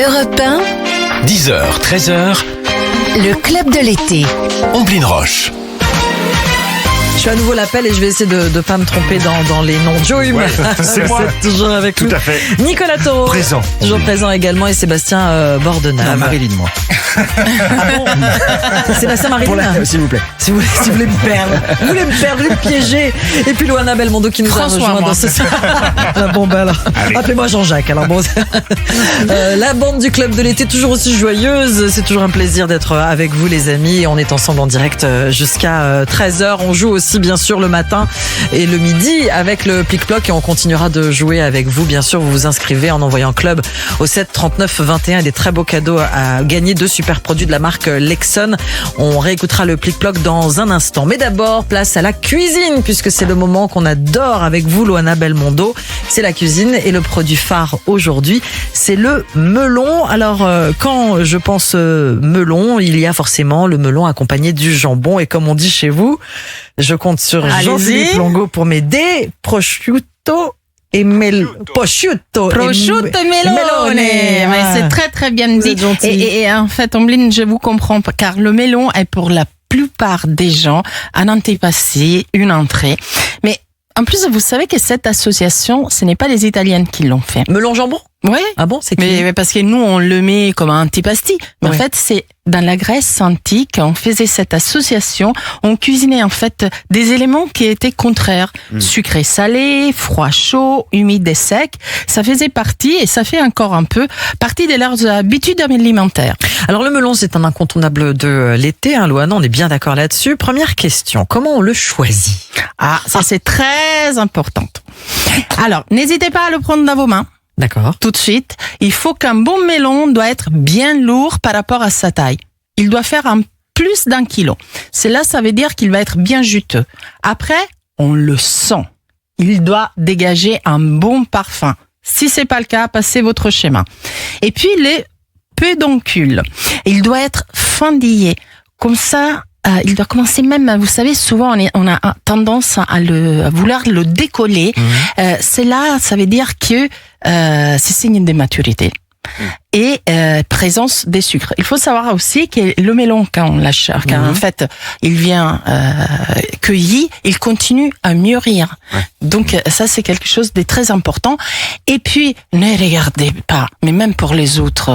Europe 1, 10h, 13h, le club de l'été. Omblin Roche. Je fais à nouveau l'appel et je vais essayer de pas me tromper dans les noms. Joey, c'est moi. toujours avec Tout nous. à fait. Nicolas Taureau, Présent. toujours présent également, et Sébastien Bordenave. Marilyn, moi. Sébastien Marilyn, S'il vous plaît. si vous voulez me perdre, vous voulez me piéger. Et puis Loana Belmondo qui nous a rejoint dans ce bon ben alors, appelez-moi Jean-Jacques. Alors bon, la bande du club de l'été toujours aussi joyeuse. C'est toujours un plaisir d'être avec vous les amis. On est ensemble en direct jusqu'à 13h. On joue aussi bien sûr le matin et le midi avec le Plic-Ploc et on continuera de jouer avec vous. Bien sûr, vous vous inscrivez en envoyant club au 7 39 21. Des très beaux cadeaux à gagner, 2 super produits de la marque Lexon. On réécoutera le Plic-Ploc dans un instant. Mais d'abord, place à la cuisine puisque c'est le moment qu'on adore avec vous, Loana Belmondo. C'est la cuisine et le produit phare aujourd'hui, c'est le melon. Alors, quand je pense melon, il y a forcément le melon accompagné du jambon. Et comme on dit chez vous, je compte sur Jean-Philippe Longo pour m'aider. Prosciutto et prosciutto et melone. Ouais, c'est très bien dit. Et en fait, Omblin, je vous comprends car le melon est pour la plupart des gens un antipassé, une entrée. Mais en plus, vous savez que cette association, ce n'est pas les Italiennes qui l'ont fait. Melon jambon? Oui. Ah bon, c'est qui? Mais parce que nous, on le met comme un antipasti. Mais Ouais. en fait, c'est dans la Grèce antique, on faisait cette association. On cuisinait en fait des éléments qui étaient contraires. Sucré, salé, froid, chaud, humide et sec. Ça faisait partie, et ça fait encore un peu, partie de leurs habitudes alimentaires. Alors le melon, c'est un incontournable de l'été, hein, Loana, on est bien d'accord là-dessus. Première question, comment on le choisit? Ah, ça c'est très important. Alors, n'hésitez pas à le prendre dans vos mains. D'accord. Tout de suite, il faut qu'un bon melon doit être bien lourd par rapport à sa taille. Il doit faire plus d'1 kilo. Cela, ça veut dire qu'il va être bien juteux. Après, on le sent. Il doit dégager un bon parfum. Si c'est pas le cas, passez votre schéma. Et puis, les pédoncules. Il doit être fendillé. Comme ça, il doit commencer même, vous savez, souvent on a tendance à vouloir le décoller. Cela, ça veut dire que c'est signe de maturité. Et présence des sucres. Il faut savoir aussi que le melon, quand en fait il vient cueilli, il continue à mûrir. Donc ça c'est quelque chose de très important. Et puis ne regardez pas, mais même pour les autres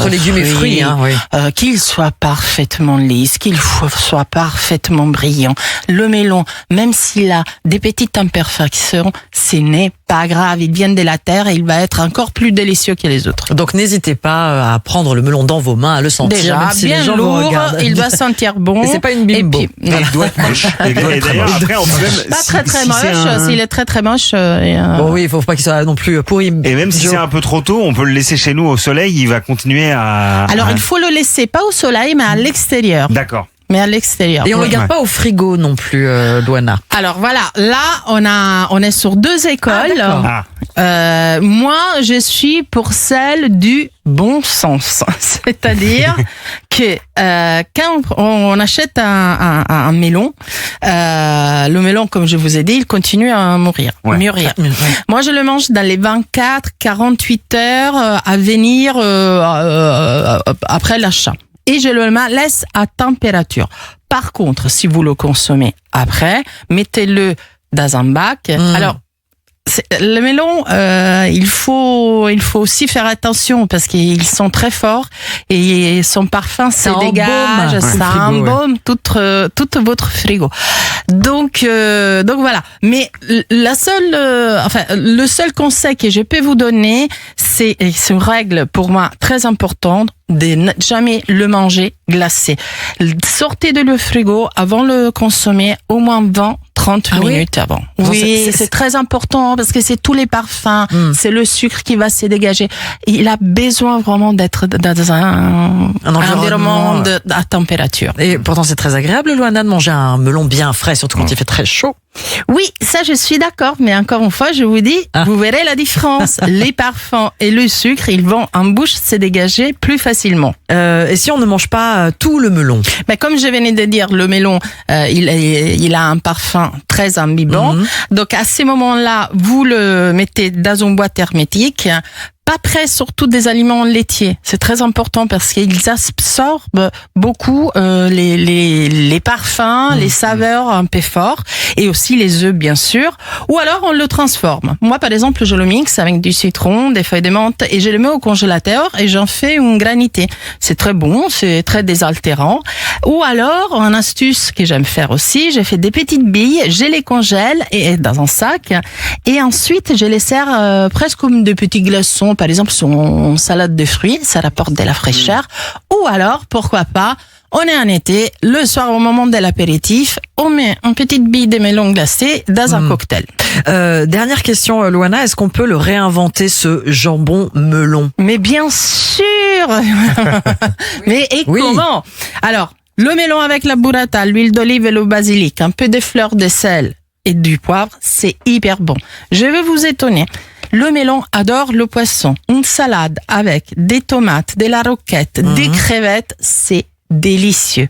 légumes et fruits, hein, oui. Qu'ils soient parfaitement lisses, qu'ils soient parfaitement brillants. Le melon, même s'il a des petites imperfections, ce n'est pas grave. Il vient de la terre et il va être encore plus délicieux que les autres. Donc n'hésitez pas à prendre le melon dans vos mains, à le sentir. Déjà, même si bien les gens vous lourd, regardent. il doit sentir bon. Et c'est pas une bimbo. Et puis, voilà. Il doit être moche. Et d'ailleurs, après, on peut même. Pas très si moche, c'est un- s'il est très moche. Bon oui, il faut pas qu'il soit non plus pourri. Et même si Joe. c'est un peu trop tôt, on peut le laisser chez nous au soleil, il va continuer à. Alors, il faut le laisser pas au soleil, mais à l'extérieur. D'accord. Mais à l'extérieur. Et on le Ouais. garde pas au frigo non plus, Loana. Alors voilà, là on est sur 2 écoles. Ah. Moi, je suis pour celle du bon sens, c'est-à-dire que quand on achète un melon, le melon, comme je vous ai dit, il continue à mûrir. Moi, je le mange dans les 24-48 heures à venir après l'achat. Et je le laisse à température. Par contre, si vous le consommez après, mettez-le dans un bac. Alors, le melon, il faut aussi faire attention parce qu'ils sont très forts et son parfum se dégage, embaume. ça embaume toute votre frigo. Donc voilà. Mais le seul conseil que je peux vous donner, c'est une règle pour moi très importante de ne jamais le manger glacé. Sortez de le frigo avant de le consommer au moins 30 minutes avant. Oui, c'est très important parce que c'est tous les parfums, c'est le sucre qui va se dégager. Il a besoin vraiment d'être dans un environnement à température. Et pourtant c'est très agréable, Loana, de manger un melon bien frais, surtout quand il fait très chaud. Oui, ça je suis d'accord, mais encore une fois, je vous dis, vous verrez la différence. Les parfums et le sucre, ils vont en bouche se dégager plus facilement. Et si on ne mange pas tout le melon? Mais comme je venais de dire, le melon, il a un parfum très imbibant. Donc à ces moments-là, vous le mettez dans une boîte hermétique. pas près surtout des aliments laitiers. C'est très important parce qu'ils absorbent beaucoup les parfums, les saveurs un peu forts et aussi les œufs bien sûr. Ou alors on le transforme. Moi par exemple je le mixe avec du citron, des feuilles de menthe et je le mets au congélateur et j'en fais une granité. C'est très bon, c'est très désaltérant. Ou alors une astuce que j'aime faire aussi, j'ai fait des petites billes, je les congèle et dans un sac et ensuite je les sers presque comme de petits glaçons. Par exemple, son salade de fruits, ça rapporte de la fraîcheur. Ou alors, pourquoi pas, on est en été, le soir au moment de l'apéritif, on met une petite bille de melon glacé dans un cocktail. Dernière question, Loana, est-ce qu'on peut le réinventer, ce jambon melon? Mais bien sûr. Mais comment? Alors, le melon avec la burrata, l'huile d'olive et le basilic, un peu de fleurs de sel et du poivre, c'est hyper bon. Je vais vous étonner. Le melon adore le poisson. Une salade avec des tomates, de la roquette, des crevettes, c'est délicieux.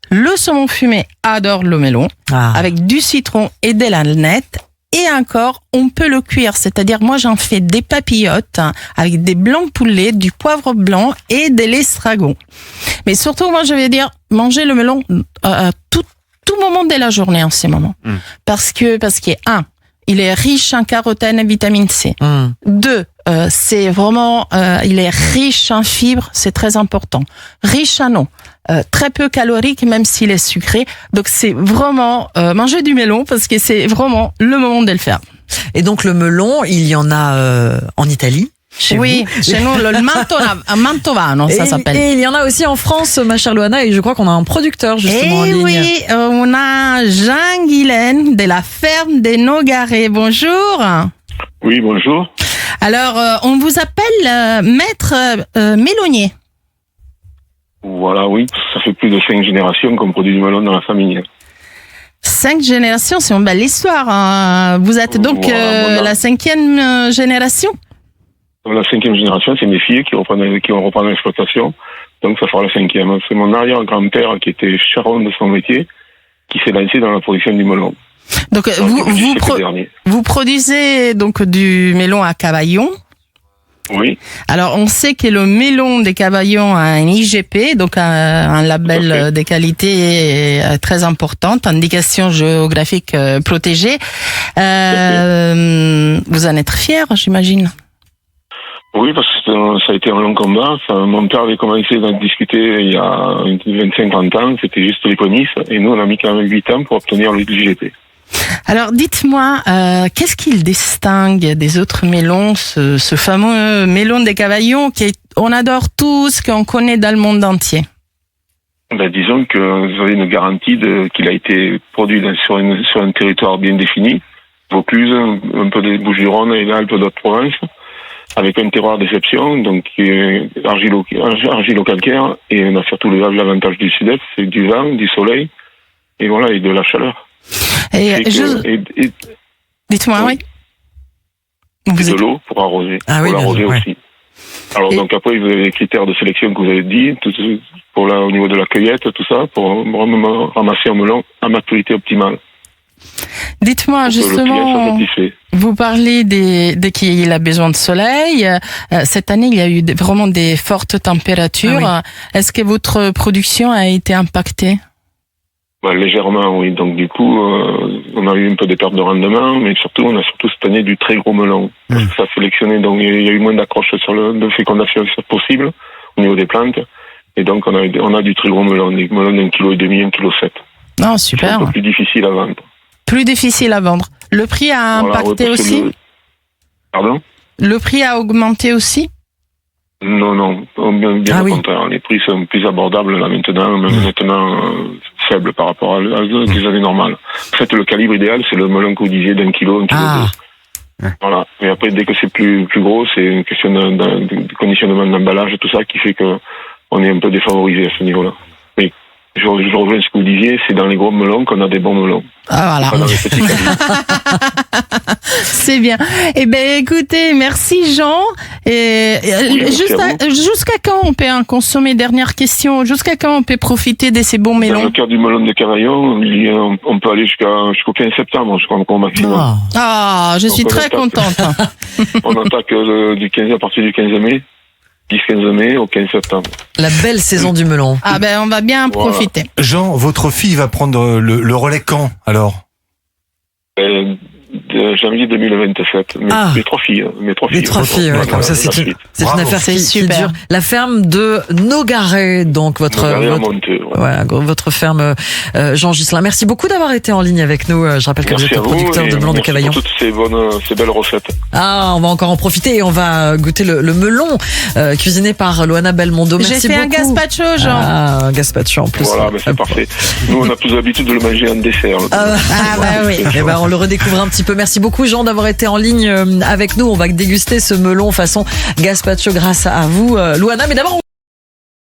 Le saumon fumé adore le melon avec du citron et de l'alnette. Et encore, on peut le cuire. C'est-à-dire, moi, j'en fais des papillotes avec des blancs de poulet, du poivre blanc et de l'estragon. Mais surtout, moi, je vais dire, manger le melon à tout moment de la journée en ces moments. Parce que, il est riche en carotène et vitamine C. 2, c'est vraiment, il est riche en fibres, c'est très important. Riche en eau, très peu calorique même s'il est sucré. Donc c'est vraiment manger du melon parce que c'est vraiment le moment de le faire. Et donc le melon, il y en a en Italie? Chez vous. Chez nous, le mantovano, ça s'appelle. Et il y en a aussi en France, ma chère Loana, et je crois qu'on a un producteur justement en ligne. Oui, on a Jean Guilaine de la ferme des Nogarets. Bonjour. Oui, bonjour. Alors, on vous appelle maître melonnier. Voilà, oui, ça fait plus de 5 générations qu'on produit du melon dans la famille. 5 générations, c'est une belle histoire. Hein. Vous êtes donc la 5e génération? La 5e génération, c'est mes filles qui vont reprendre l'exploitation. Donc ça fera la 5e. C'est mon arrière-grand-père qui était charron de son métier, qui s'est lancé dans la production du melon. Donc vous produisez donc du melon à Cavaillon? Oui. Alors on sait que le melon des Cavaillons a un IGP, donc un label de qualité très importante, indication géographique protégée. Vous en êtes fier, j'imagine? Oui, parce que ça a été un long combat. Mon père avait commencé à discuter il y a 25-30 ans, c'était juste les prémices, et nous on a mis quand même 8 ans pour obtenir le IGP. Alors dites-moi, qu'est-ce qu'il distingue des autres melons, ce fameux melon des Cavaillons qu'on adore tous, qu'on connaît dans le monde entier? Disons que vous avez une garantie qu'il a été produit sur un territoire bien défini, Vaucluse, un peu des Bouches-du-Rhône et l'Alpes d'Haute-Provence, avec un terroir d'exception, donc qui est argilo-calcaire, et on a surtout l'avantage du sud-est, c'est du vent, du soleil, et voilà, et de la chaleur. Dites-moi, oui. De l'eau pour arroser. Ah oui, l'arroser aussi. Alors, donc après, vous avez les critères de sélection que vous avez dit, au niveau de la cueillette, tout ça, pour ramasser un melon à maturité optimale. Dites-moi, justement, vous parlez de qu'il a besoin de soleil. Cette année, il y a eu vraiment des fortes températures. Ah oui. Est-ce que votre production a été impactée? Légèrement, oui. Donc du coup, on a eu un peu des pertes de rendement, mais surtout, on a cette année du très gros melon. Parce que ça a sélectionné, donc il y a eu moins d'accroches de fécondation possible au niveau des plantes. Et donc on a du très gros melon, des melons d'1,5 kg, 1,7 kg. Non, super. C'est un peu plus difficile à vendre. Plus difficile à vendre. Le prix a impacté aussi? Pardon? Le prix a augmenté aussi? Non, bien au contraire. Les prix sont plus abordables là maintenant, faibles par rapport à des années normales. En fait, le calibre idéal, c'est le melon que vous disiez d'1 kg, 1,2 kg. Voilà. Mais après, dès que c'est plus gros, c'est une question de conditionnement d'emballage et tout ça qui fait qu'on est un peu défavorisé à ce niveau-là. Mais je rejoins ce que vous disiez, c'est dans les gros melons qu'on a des bons melons. Ah, voilà. Pas dans les petits canons. C'est bien. Eh ben, écoutez, merci Jean. Et Oui, merci à vous. jusqu'à quand on peut consommer, dernière question, jusqu'à quand on peut profiter de ces bons Dans mélons? le cas du melon de Cavaillon, on peut aller jusqu'au 15 septembre, je crois, au maximum. Ah. Ah, je suis Donc, on très attaque. contente. On attaque à partir du 15 mai, 10-15 mai au 15 septembre. La belle saison du melon. Ah ben, on va bien en Voilà. profiter. Jean, votre fille va prendre le relais quand, alors? De janvier 2027. Mes 3 filles. Les 3 filles, ouais, comme ça, c'est une Bravo. affaire C'est qui super. dure. La ferme de Nogaret, donc votre ferme, Jean Ghislain. Merci beaucoup d'avoir été en ligne avec nous. Je rappelle que Merci vous êtes à le vous. producteur de melon de Cavaillon. Pour toutes ces belles recettes. Ah, on va encore en profiter et on va goûter le melon cuisiné par Loana Belmondo. J'ai Merci fait un beaucoup. gazpacho, Jean. Ah, un gazpacho en plus. Voilà, mais c'est parfait. Nous, on a plus l'habitude de le manger en dessert. Ah, bah oui. Eh ben, on le redécouvre un petit peu. Merci beaucoup, Jean, d'avoir été en ligne avec nous. On va déguster ce melon façon gazpacho grâce à vous, Loana. Mais d'abord,